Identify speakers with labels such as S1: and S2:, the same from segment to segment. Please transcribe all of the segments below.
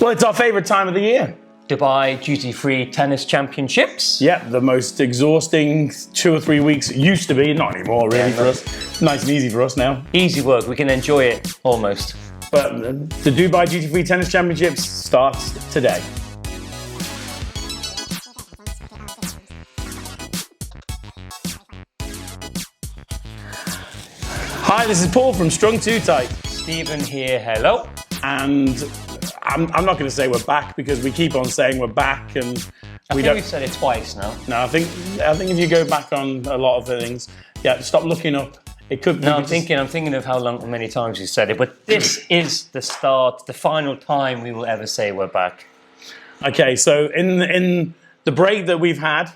S1: Well, it's our favourite time of the year.
S2: Dubai Duty-Free Tennis Championships.
S1: Yeah, the most exhausting 2 or 3 weeks it used to be. Not anymore, really, for us. Nice and easy for us now.
S2: Easy work. We can enjoy it, almost.
S1: But the Dubai Duty-Free Tennis Championships starts today. Hi, this is Paul from Strung Too Tight.
S2: Stephen here, hello.
S1: And I'm not going to say we're back because we keep on saying we're back, and
S2: we've said it twice now.
S1: No, I think if you go back on a lot of the things, stop looking up. It could.
S2: No, I'm thinking of how many times you said it, but this is the start, the final time we will ever say we're back.
S1: Okay, so in the break that we've had,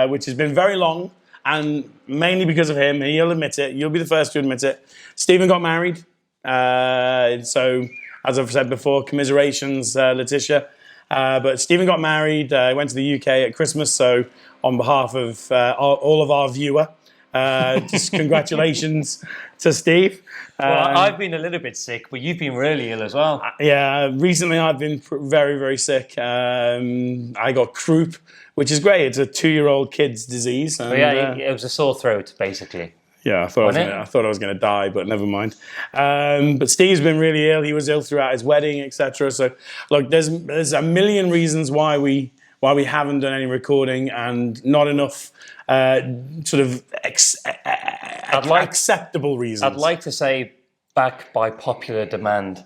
S1: which has been very long, and mainly because of him, and he'll admit it. You'll be the first to admit it. Stephen got married, so. As I've said before, commiserations, Letitia. But Stephen got married, went to the UK at Christmas, so on behalf of all of our viewer, just congratulations to Steve.
S2: Well, I've been a little bit sick, but you've been really ill as well.
S1: Yeah, recently I've been very, very sick. I got croup, which is great. It's a 2-year-old kid's disease. And,
S2: it was a sore throat, basically.
S1: Yeah, I thought I was going to die, but never mind. But Steve's been really ill. He was ill throughout his wedding, etc. So, look, there's a million reasons why we haven't done any recording, and not enough acceptable reasons.
S2: I'd like to say back by popular demand,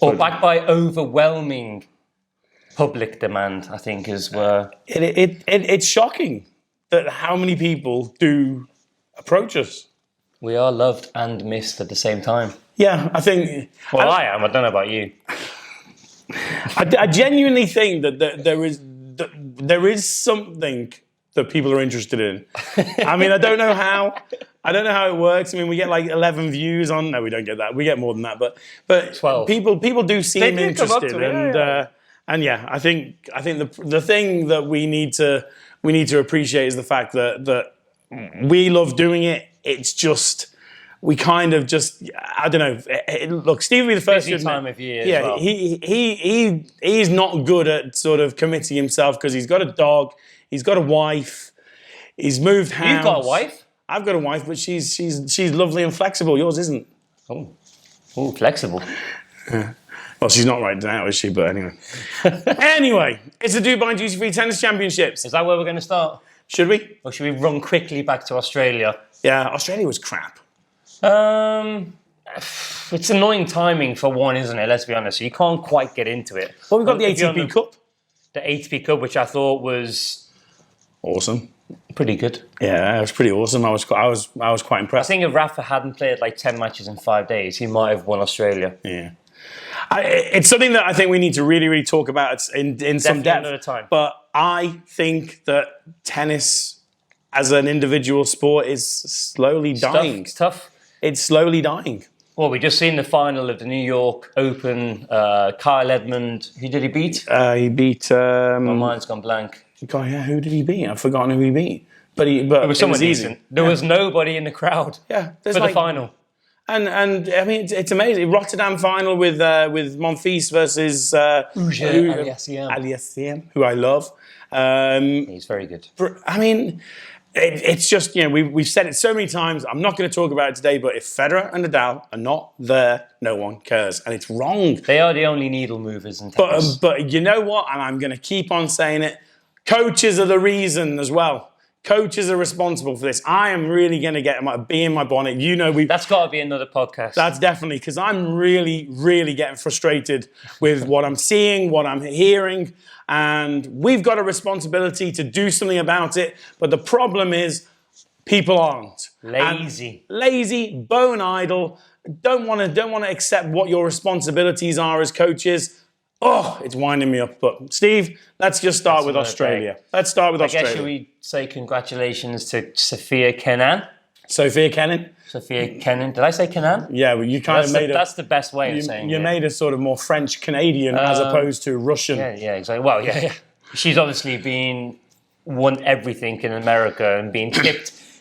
S2: or back by overwhelming public demand. I think is where
S1: it's shocking that how many people do approach us.
S2: We are loved and missed at the same time.
S1: Yeah, I think.
S2: Well, I am. I don't know about you.
S1: I genuinely think that there is something that people are interested in. I mean, I don't know how it works. I mean, we get like 11 views on. No, we don't get that. We get more than that. But
S2: 12.
S1: People do seem interested, and yeah, I think the thing that we need to appreciate is the fact that we love doing it. It's just, we kind of just, I don't know. Look, Steve will be the first to admit.
S2: Busy time of year.
S1: Yeah,
S2: as well.
S1: he's not good at sort of committing himself because he's got a dog, he's got a wife, he's moved house.
S2: You've got a wife?
S1: I've got a wife, but she's lovely and flexible. Yours isn't.
S2: Oh, flexible.
S1: Well, she's not right now, is she? But anyway. Anyway, it's the Dubai Duty-Free Tennis Championships.
S2: Is that where we're going to start?
S1: Should we?
S2: Or should we run quickly back to Australia?
S1: Yeah, Australia was crap.
S2: It's annoying timing for one, isn't it? Let's be honest. You can't quite get into it.
S1: Well, we've got the ATP Cup.
S2: The ATP Cup, which I thought was
S1: awesome.
S2: Pretty good.
S1: Yeah, it was pretty awesome. I was quite impressed.
S2: I think if Rafa hadn't played like 10 matches in 5 days, he might have won Australia.
S1: Yeah. It's something that I think we need to really, really talk about in some depth.
S2: Another time.
S1: But I think that tennis as an individual sport is slowly dying.
S2: It's tough.
S1: It's slowly dying.
S2: Well, we just seen the final of the New York Open. Kyle Edmund, who did he beat?
S1: He beat...
S2: My mind's gone blank.
S1: God, yeah, who did he beat? I've forgotten who he beat. But it
S2: was someone decent. There was nobody in the crowd for the final.
S1: And I mean, it's amazing. Rotterdam final with Monfils versus Aliassime, who I love.
S2: He's very good.
S1: I mean, it's just, we've said it so many times. I'm not going to talk about it today, but if Federer and Nadal are not there, no one cares. And it's wrong.
S2: They are the only needle movers in tennis.
S1: But you know what? And I'm going to keep on saying it. Coaches are the reason as well. Coaches are responsible for this. I am really going to get my bee in my bonnet.
S2: That's got to be another podcast.
S1: That's definitely, because I'm really, really getting frustrated with what I'm seeing, what I'm hearing, and we've got a responsibility to do something about it. But the problem is, people aren't. Lazy, bone idle, don't want to accept what your responsibilities are as coaches. Oh, it's winding me up. But Steve, let's just start with Australia. Let's start with Australia.
S2: I guess should we say congratulations to Sophia Kenin?
S1: Sophia Kenin.
S2: Did I say Kenin?
S1: Yeah, well, you kind of made
S2: that's the best way of saying it.
S1: You made a sort of more French-Canadian as opposed to Russian.
S2: Yeah, exactly. Well, yeah. She's obviously won everything in America and been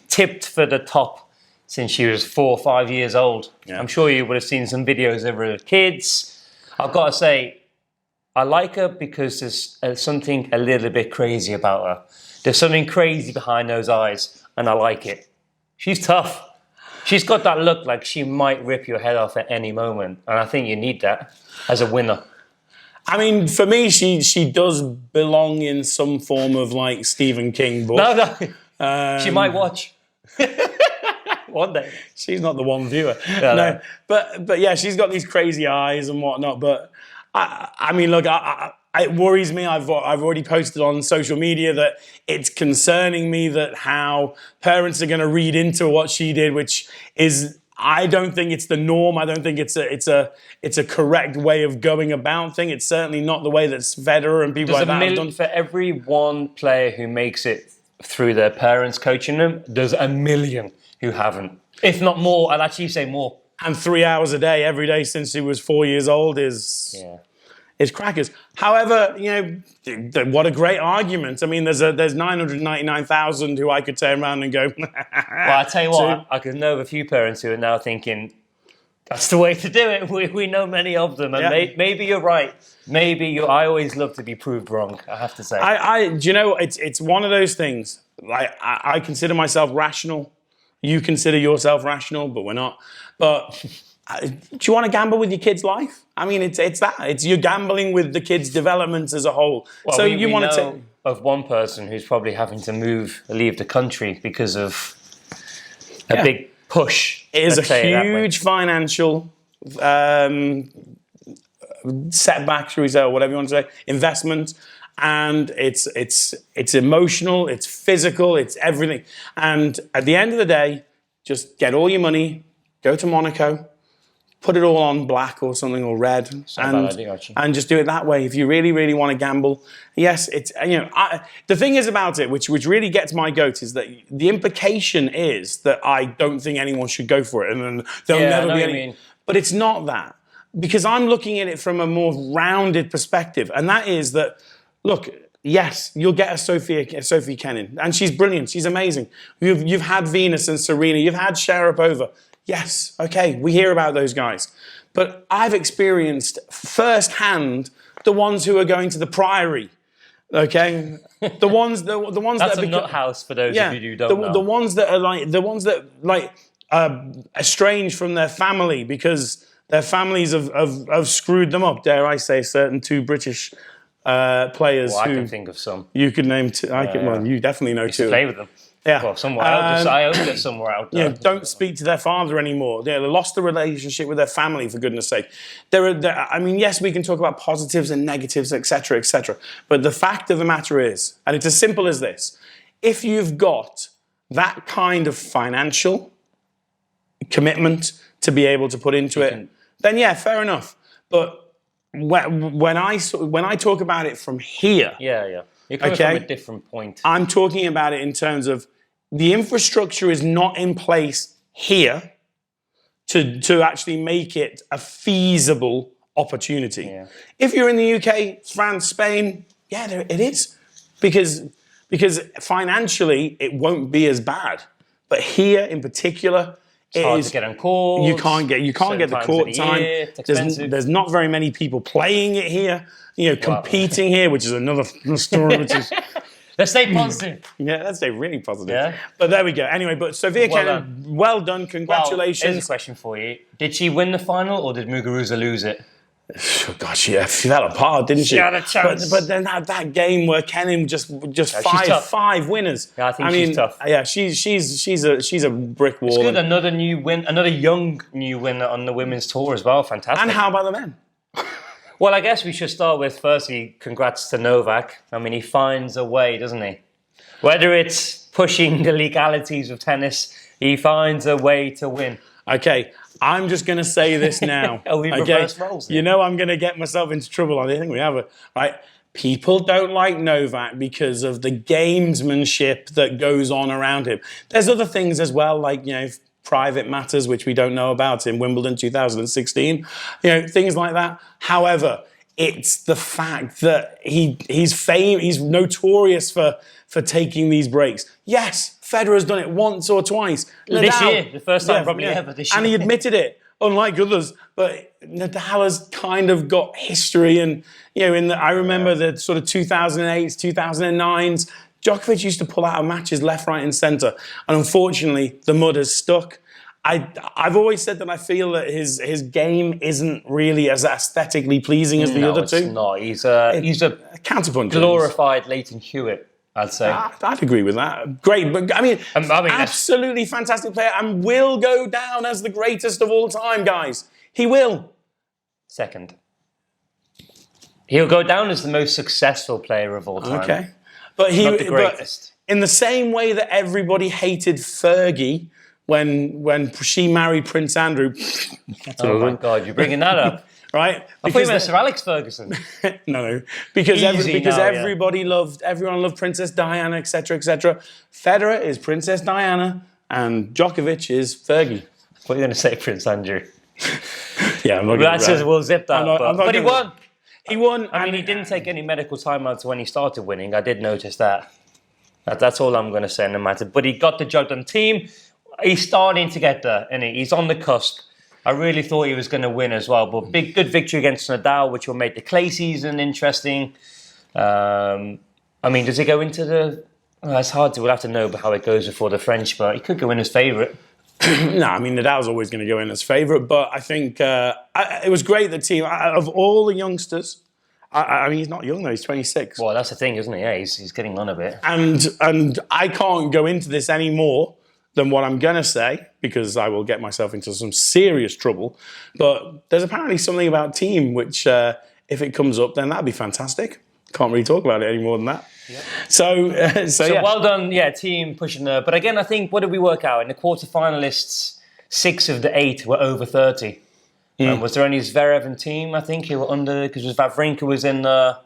S2: tipped for the top since she was 4 or 5 years old. Yeah. I'm sure you would have seen some videos of her kids. I've got to say, I like her because there's something a little bit crazy about her. There's something crazy behind those eyes, and I like it. She's tough. She's got that look like she might rip your head off at any moment, and I think you need that as a winner.
S1: I mean, for me, she does belong in some form of like Stephen King book.
S2: No. She might watch. One day.
S1: She's not the one viewer. No. But yeah, she's got these crazy eyes and whatnot. But I mean, look, it worries me. I've already posted on social media that it's concerning me that how parents are going to read into what she did, which is, I don't think it's the norm. I don't think it's a correct way of going about things. It's certainly not the way that Federer and people like that have done.
S2: For every one player who makes it through their parents coaching them, there's a million who haven't. If not more, I'd actually say more.
S1: And 3 hours a day, every day since he was 4 years old is crackers. However, what a great argument. I mean, there's 999,000 who I could turn around and go.
S2: Well, I tell you what, I could know of a few parents who are now thinking, that's the way to do it. We know many of them, and maybe you're right. I always love to be proved wrong, I have to say.
S1: It's one of those things. Like I consider myself rational. You consider yourself rational, but we're not. But do you want to gamble with your kid's life? I mean, it's that. It's you're gambling with the kid's development as a whole.
S2: Well,
S1: so
S2: we want to of one person who's probably having to leave the country because of a big push.
S1: It is a huge financial setback, shall we say, or whatever you want to say, investment. And it's emotional, it's physical, it's everything. And at the end of the day, just get all your money, go to Monaco, put it all on black or something or red, and just do it that way. If you really, really want to gamble, yes, it's the thing is about it, which really gets my goat, is that the implication is that I don't think anyone should go for it, and there'll never be any. But it's not that, because I'm looking at it from a more rounded perspective, and that is that. Look, yes, you'll get a Sophie Kenin, and she's brilliant. She's amazing. You've had Venus and Serena. You've had Sharapova. Yes, okay, we hear about those guys. But I've experienced firsthand the ones who are going to the Priory, okay? The ones
S2: That's a nut house for those of you who don't know.
S1: The ones that estranged from their family because their families have screwed them up, dare I say, certain two British players.
S2: Well, I can think of some.
S1: You could name two. Well, you definitely know two.
S2: Play with them.
S1: Yeah.
S2: Well, somewhere else. I hope they're somewhere out there.
S1: Don't speak to their father anymore. They lost the relationship with their family, for goodness sake. Yes, we can talk about positives and negatives, etc., etc. But the fact of the matter is, and it's as simple as this: if you've got that kind of financial commitment to be able to put into it, then yeah, fair enough. But when I talk about it from here,
S2: you're coming from a different point.
S1: I'm talking about it in terms of the infrastructure is not in place here to actually make it a feasible opportunity. Yeah. If you're in the UK, France, Spain, it is, because financially it won't be as bad. But here in particular,
S2: it's hard to get on court.
S1: You can't get the court time. There's not very many people playing it here. Competing here, which is another story. Which is
S2: let's stay positive.
S1: Yeah, let's stay really positive.
S2: Yeah.
S1: But there we go. Anyway, but Sophia Kenin, well done. Congratulations.
S2: Well, here's a question for you: did she win the final, or did Muguruza lose it?
S1: Oh God, she fell apart, didn't she?
S2: She had a chance.
S1: But then that game where Kenin just five winners.
S2: Yeah, I think she's tough.
S1: Yeah, she's a brick wall.
S2: It's good. Another young new winner on the women's tour as well. Fantastic.
S1: And how about the men?
S2: Well, I guess we should start with, firstly, congrats to Novak. I mean, he finds a way, doesn't he? Whether it's pushing the legalities of tennis, he finds a way to win.
S1: Okay, I'm just going to say this now.
S2: Reverse roles.
S1: You know I'm going to get myself into trouble. I think we have it. Right? People don't like Novak because of the gamesmanship that goes on around him. There's other things as well, like, private matters, which we don't know about in Wimbledon 2016, things like that. However, it's the fact that he's notorious for taking these breaks. Yes, Federer's done it once or twice.
S2: This year, the first time probably ever this year.
S1: And he admitted it. unlike others. But Nadal has kind of got history, and I remember the sort of 2008s, 2009s. Djokovic used to pull out of matches left, right, and centre, and unfortunately, the mud has stuck. I've always said that I feel that his game isn't really as aesthetically pleasing as the other two.
S2: It's not. He's a
S1: counterpuncher.
S2: Glorified Leighton Hewitt, I'd say.
S1: I'd agree with that. Great, but I mean absolutely fantastic player, and will go down as the greatest of all time, guys. He will.
S2: Second. He'll go down as the most successful player of all time.
S1: Okay. But
S2: not the greatest.
S1: But in the same way that everybody hated Fergie when she married Prince Andrew.
S2: Oh my God, you're bringing that up.
S1: Right?
S2: I thought you meant Sir Alex Ferguson.
S1: No, because everyone loved Princess Diana, etc., etc. Federer is Princess Diana, and Djokovic is Fergie.
S2: What are you going to say, Prince Andrew?
S1: Yeah, I'm not
S2: That says we'll zip that. But he won.
S1: He won.
S2: I mean, he didn't take any medical time out when he started winning. I did notice that. That's all I'm going to say, no matter. But he got the job done. Team, he's starting to get there, and he's on the cusp. I really thought he was going to win as well. But good victory against Nadal, which will make the clay season interesting. I mean, does he go into the... Well, it's hard to... We'll have to know how it goes before the French, but he could go in as favourite.
S1: No, I mean, Nadal's always going to go in as favourite, but I think it was great, the team. Of all the youngsters, I mean, he's not young though, he's 26.
S2: Well, that's the thing, isn't he? Yeah, he's getting on a bit.
S1: And I can't go into this any more than what I'm going to say, because I will get myself into some serious trouble. But there's apparently something about team which, if it comes up, then that'd be fantastic. Can't really talk about it any more than that. Yep. So yeah.
S2: Well done, team pushing there. But again, I think, what did we work out? In the quarterfinalists, 6 of the 8 were over 30. Was there only Zverev and team, I think, who were under, because Wawrinka was in the...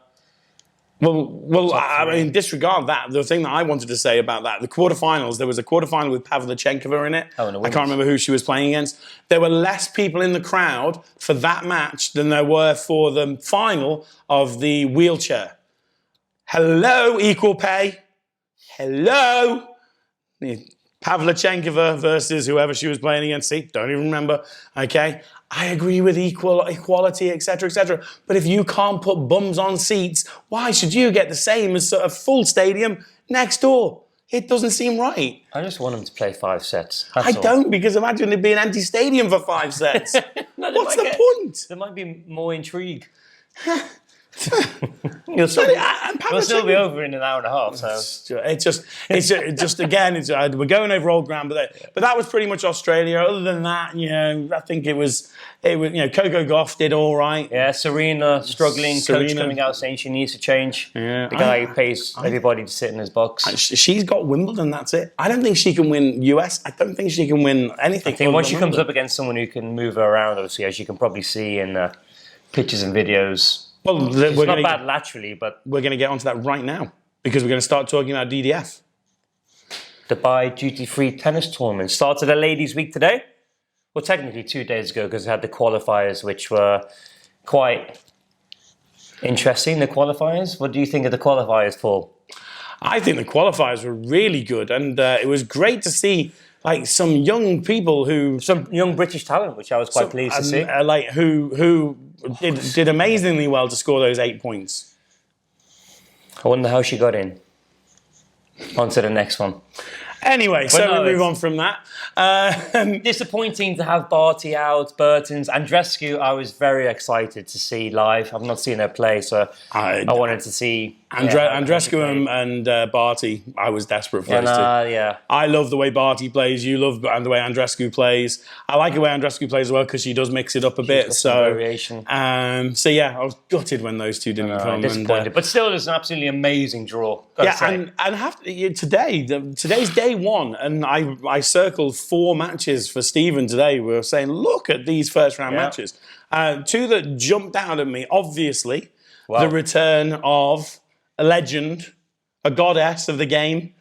S1: Well, I mean, disregard that. The thing that I wanted to say about that, the quarterfinals, there was a quarterfinal with Pavlyuchenkova in it. I can't remember who she was playing against. There were less people in the crowd for that match than there were for the final of the wheelchair. Hello, equal pay. Hello. Pavlyuchenkova versus whoever she was playing against. See, don't even remember. Okay. I agree with equality, etc., etc. But if you can't put bums on seats, why should you get the same as a full stadium next door? It doesn't seem right.
S2: I just want them to play 5 sets.
S1: I don't, because imagine it being an empty stadium for 5 sets. What's the point?
S2: There might be more intrigue. You'll still be over in an hour and a half. So
S1: it's just again, we're going over old ground, but that was pretty much Australia. Other than that, I think it was Coco Gauff did all right.
S2: Yeah, Serena struggling. Coach coming out saying she needs to change. Yeah, the guy who pays everybody to sit in his box.
S1: She's got Wimbledon. That's it. I don't think she can win US. I don't think she can win anything.
S2: I think once she comes up against someone who can move her around, obviously, as you can probably see in pictures and videos.
S1: Well,
S2: it's not bad laterally, but...
S1: We're going to get onto that right now, because we're going to start talking about DDF.
S2: Dubai Duty-Free Tennis Tournament started the Ladies' Week today. Well, technically 2 days ago, because we had the qualifiers, which were quite interesting, the qualifiers. What do you think of the qualifiers, Paul?
S1: I think the qualifiers were really good, and it was great to see some young people
S2: some young British talent, which I was quite pleased to see,
S1: who did amazingly well to score those 8 points.
S2: I wonder how she got in. On to the next one.
S1: Anyway, we move on from that.
S2: Disappointing to have Barty out, Burton's. Andreescu, I was very excited to see live. I've not seen her play, so I wanted to see...
S1: Andreescu and Barty, I was desperate for those two.
S2: Yeah.
S1: I love the way Barty plays. You love the way Andreescu plays. I like the way Andreescu plays as well, because she does mix it up a bit.
S2: Variation.
S1: I was gutted when those two didn't come.
S2: Disappointed, but still, it's an absolutely amazing draw.
S1: Today's day one, and I circled 4 matches for Stephen today. We were saying, look at these first round matches. 2 that jumped out at me, obviously. Wow. The return of a legend, a goddess of the game.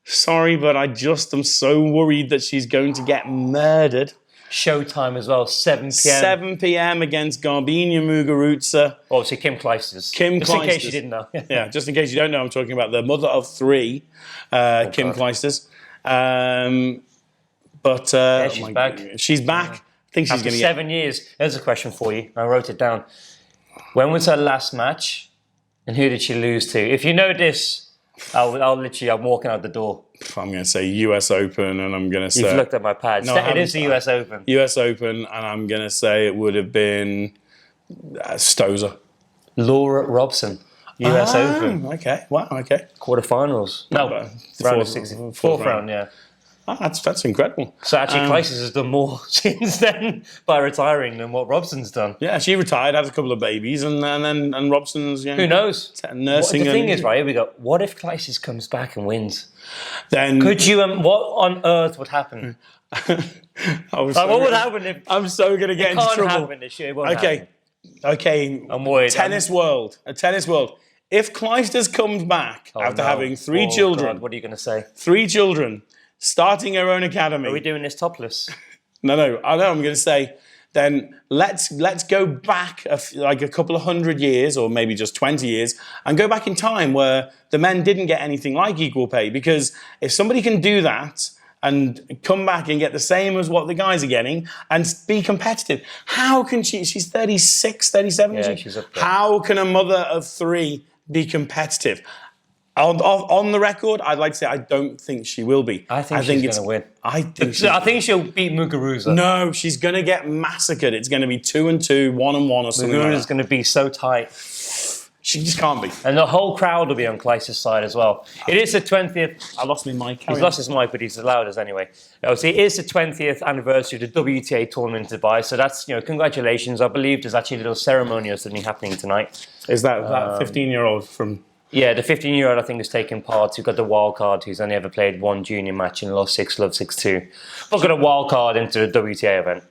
S1: Sorry, but I just am so worried that she's going to get murdered.
S2: Showtime as well, 7 p.m.
S1: 7 p.m. against Garbina Muguruza.
S2: Obviously, Kim Clijsters. Just in case you didn't know.
S1: Yeah, just in case you don't know, I'm talking about the mother of 3, Kim Clijsters.
S2: She's back.
S1: She's back. think she's
S2: After
S1: going to get...
S2: 7 years. There's a question for you. I wrote it down. When was her last match, and who did she lose to? If you know this, I'm walking out the door.
S1: I'm going to say US Open, and I'm going to say...
S2: You've looked at my pad.
S1: No,
S2: It is the US Open.
S1: US Open, and I'm going to say it would have been Stosur.
S2: Laura Robson, US Open.
S1: Okay, wow, okay.
S2: Quarterfinals. No, round of 16. Fourth round, yeah.
S1: Oh, that's incredible.
S2: So actually, Clijsters has done more since then by retiring than what Robson's done.
S1: Yeah, she retired, had a couple of babies, and Robson's, you know,
S2: Who knows?
S1: Nursing.
S2: The thing is, right, here we go. What if Clijsters comes back and wins?
S1: Then
S2: Could you? What on earth would happen? What would happen if?
S1: I'm so gonna get into trouble.
S2: Happen this year. It won't happen.
S1: Okay.
S2: I'm worried.
S1: Tennis world. If Clijsters comes back after having three children,
S2: God, what are you going to say?
S1: 3 children, starting her own academy.
S2: Are we doing this topless?
S1: No. I know. I'm going to say, then let's go back like a couple of 100 years, or maybe just 20 years, and go back in time where the men didn't get anything like equal pay. Because if somebody can do that and come back and get the same as what the guys are getting and be competitive, how can she? She's 36, 37.
S2: Yeah, she's up there.
S1: How can a mother of 3 be competitive? On the record, I'd like to say I don't think she will be.
S2: I think she's going to win.
S1: I think
S2: she'll beat Muguruza.
S1: No, she's going to get massacred. It's going to be 2-2, 1-1 or something like that.
S2: Muguruza's going to be so tight.
S1: She just can't be.
S2: And the whole crowd will be on Clijsters' side as well. It is the 20th.
S1: I lost my mic.
S2: He's lost his mic, but he's allowed us anyway. Obviously, it is the 20th anniversary of the WTA tournament in Dubai. So that's, congratulations. I believe there's actually a little ceremony or something happening tonight.
S1: Is that 15-year-old from...
S2: Yeah, the 15-year-old, I think, has taken part. Who got the wild card, who's only ever played one junior match and lost 6 love 6-2. But got a wild card into the WTA event.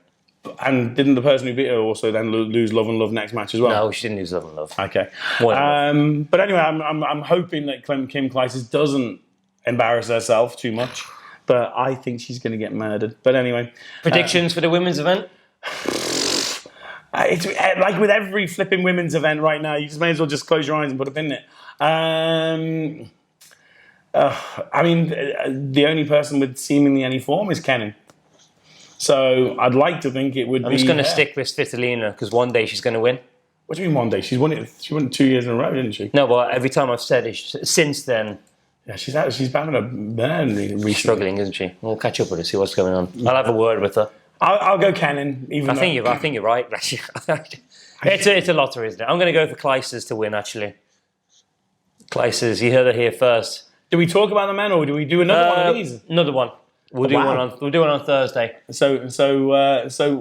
S1: And didn't the person who beat her also then lose love and love next match as well?
S2: No, she didn't lose love and love.
S1: Okay. But anyway, I'm hoping that Kim Clijsters doesn't embarrass herself too much. But I think she's going to get murdered. But anyway.
S2: Predictions for the women's event?
S1: It's like with every flipping women's event right now, you just may as well just close your eyes and put a pin in it. The only person with seemingly any form is Kenin. So I'd like to think it would be...
S2: I'm just going to stick with Svitolina because one day she's going to win.
S1: What do you mean one day? She won it 2 years in a row, didn't she?
S2: No, but every time I've said it since then...
S1: Yeah, she's having a burn recently.
S2: Struggling, isn't she? We'll catch up with her, see what's going on. I'll have a word with her.
S1: I'll go Kenin. I
S2: think you're right, actually. It's a lottery, isn't it? I'm going to go for Clijsters to win, actually. Clijsters, you heard it here first.
S1: Do we talk about the men, or do we do another one of these?
S2: Another one. We'll do one on Thursday.
S1: So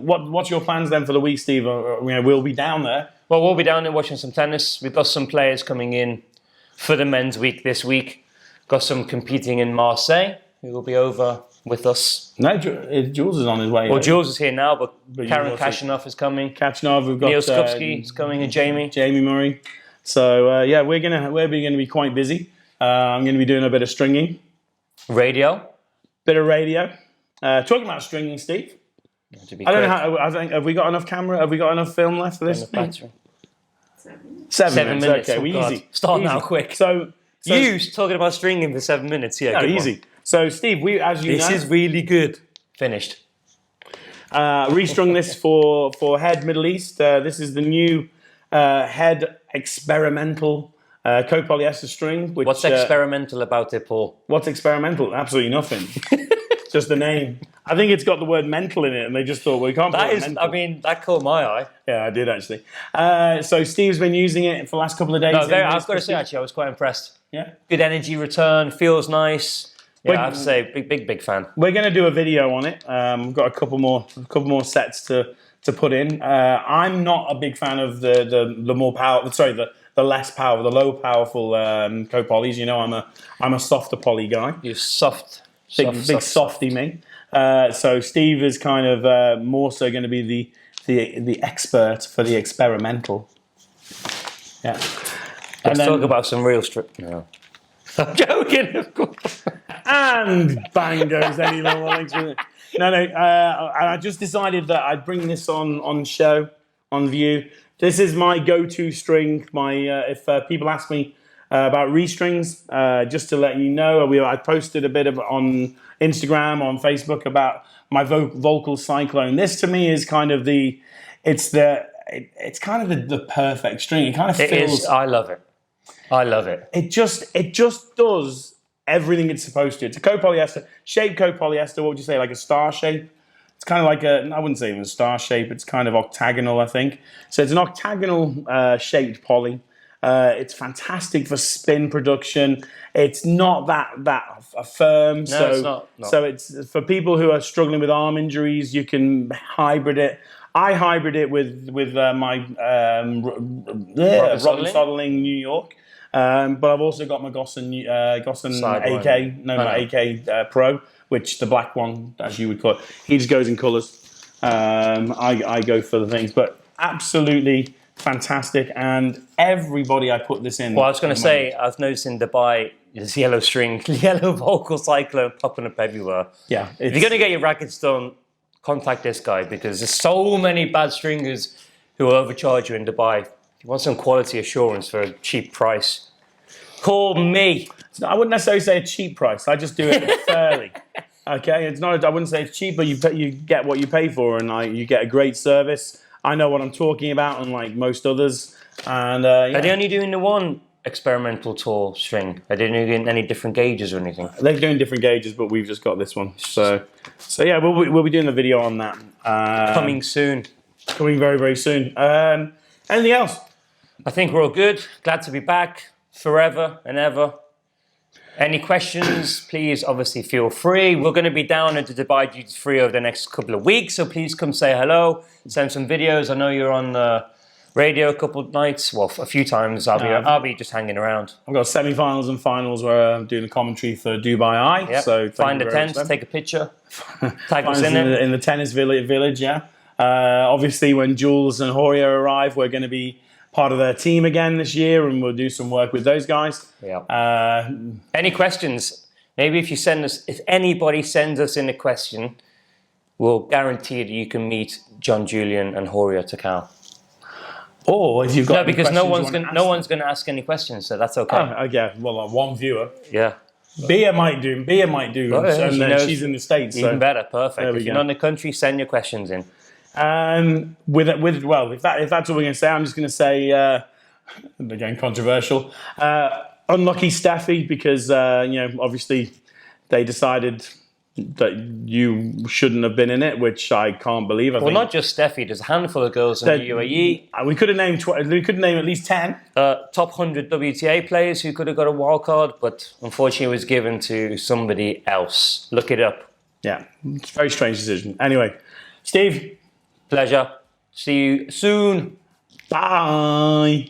S1: what's your plans then for the week, Steve? We'll be down there.
S2: Well, we'll be down there watching some tennis. We've got some players coming in for the men's week this week. Got some competing in Marseille, who will be over with us.
S1: No, Jules is on his way.
S2: Well, Jules is here now, but Karen Kashanov is coming.
S1: Kashanov, we've got
S2: Neil Skupski is coming, and Jamie Murray.
S1: So we're gonna be quite busy. I'm gonna be doing a bit of stringing, bit of radio. Talking about stringing, Steve. I don't know how. I think have we got enough camera? Have we got enough film left for this?
S2: Battery.
S1: 7 minutes. Okay,
S2: easy. Start now, quick.
S1: So
S2: you talking about stringing for 7 minutes? Yeah,
S1: easy. One. So Steve, this is really good.
S2: Finished.
S1: Restrung this for Head Middle East. This is the new Head experimental copolyester string.
S2: What's experimental about it, Paul?
S1: What's experimental? Absolutely nothing. Just the name. I think it's got the word mental in it, and they just thought, well, we can't put it mental.
S2: I mean, that caught my eye.
S1: Yeah, I did actually. So Steve's been using it for the last couple of days.
S2: No, I've got to say, actually, I was quite impressed.
S1: Yeah.
S2: Good energy return, feels nice. Yeah, I have to say, big fan.
S1: We're going to do a video on it. We've got a couple more sets to put in. I'm not a big fan of the more power. Sorry, the less power, the low powerful copolys. You know, I'm a softer poly guy.
S2: You're soft.
S1: Big softy me. So Steve is kind of more so going to be the expert for the experimental. Yeah.
S2: Let's talk about some real strip. No. I'm joking, of course.
S1: And bang goes any level. No. I just decided that I'd bring this on show, on view. This is my go-to string. If people ask me about restrings. Just to let you know, I posted a bit of on Instagram, on Facebook about my vocal cyclone. This to me is kind of it's kind of the perfect string. It kind of feels.
S2: I love it. I love it.
S1: It just does everything it's supposed to. It's a copolyester, shaped copolyester. What would you say, like a star shape? It's kind of like I wouldn't say even a star shape. It's kind of octagonal, I think. So it's an octagonal shaped poly. It's fantastic for spin production. It's not that firm.
S2: No, it's not. No.
S1: So it's for people who are struggling with arm injuries. You can hybrid it. I hybrid it with my Robin Soderling New York. But I've also got my Gosson AK, my AK Pro, which the black one, as you would call it, he just goes in colours. I go for the things, but absolutely fantastic. And everybody I put this in.
S2: Well, I was going to say, I've noticed in Dubai, there's yellow string, yellow vocal cyclone popping up everywhere.
S1: Yeah.
S2: If you're going to get your rackets done, contact this guy, because there's so many bad stringers who will overcharge you in Dubai. If you want some quality assurance for a cheap price, call me.
S1: I wouldn't necessarily say a cheap price. I just do it fairly. Okay, it's not. I wouldn't say it's cheap, but you get what you pay for, and you get a great service. I know what I'm talking about, unlike most others. And
S2: Are they only doing the one experimental tall string? Are they doing any different gauges or anything?
S1: They're doing different gauges, but we've just got this one. So yeah, we'll be doing a video on that.
S2: Coming soon.
S1: Coming very, very soon. Anything else?
S2: I think we're all good. Glad to be back forever and ever. Any questions, please obviously feel free. We're going to be down at the Dubai Duty Free over the next couple of weeks, so please come say hello, send some videos. I know you're on the radio a couple of nights, well, a few times. I'll be just hanging around.
S1: I've got semi-finals and finals where I'm doing a commentary for Dubai Eye.
S2: Yep.
S1: So
S2: find a tent, take a picture, tag us in
S1: it. In the tennis village, yeah. Obviously, when Jules and Horia arrive, we're going to be part of their team again this year, and we'll do some work with those guys.
S2: Yeah. Any questions? Maybe if anybody sends us in a question, we'll guarantee that you can meet John Julian and Horia Takal.
S1: Or if you've got
S2: because no one's going to ask any questions, so that's okay.
S1: Oh, okay. Well, one viewer.
S2: Yeah.
S1: Bia might do.
S2: Oh, yeah,
S1: she's in the States.
S2: Even
S1: so.
S2: better. Perfect. If you're not in the country, send your questions in.
S1: If that's all we're going to say, I'm just going to say, again, controversial. Unlucky Steffi, because obviously they decided that you shouldn't have been in it, which I can't believe. I think.
S2: Not just Steffi. There's a handful of girls in the UAE.
S1: We could have named. We could name at least 10.
S2: Top 100 WTA players who could have got a wild card, but unfortunately it was given to somebody else. Look it up.
S1: Yeah, it's a very strange decision. Anyway, Steve.
S2: Pleasure. See you soon.
S1: Bye.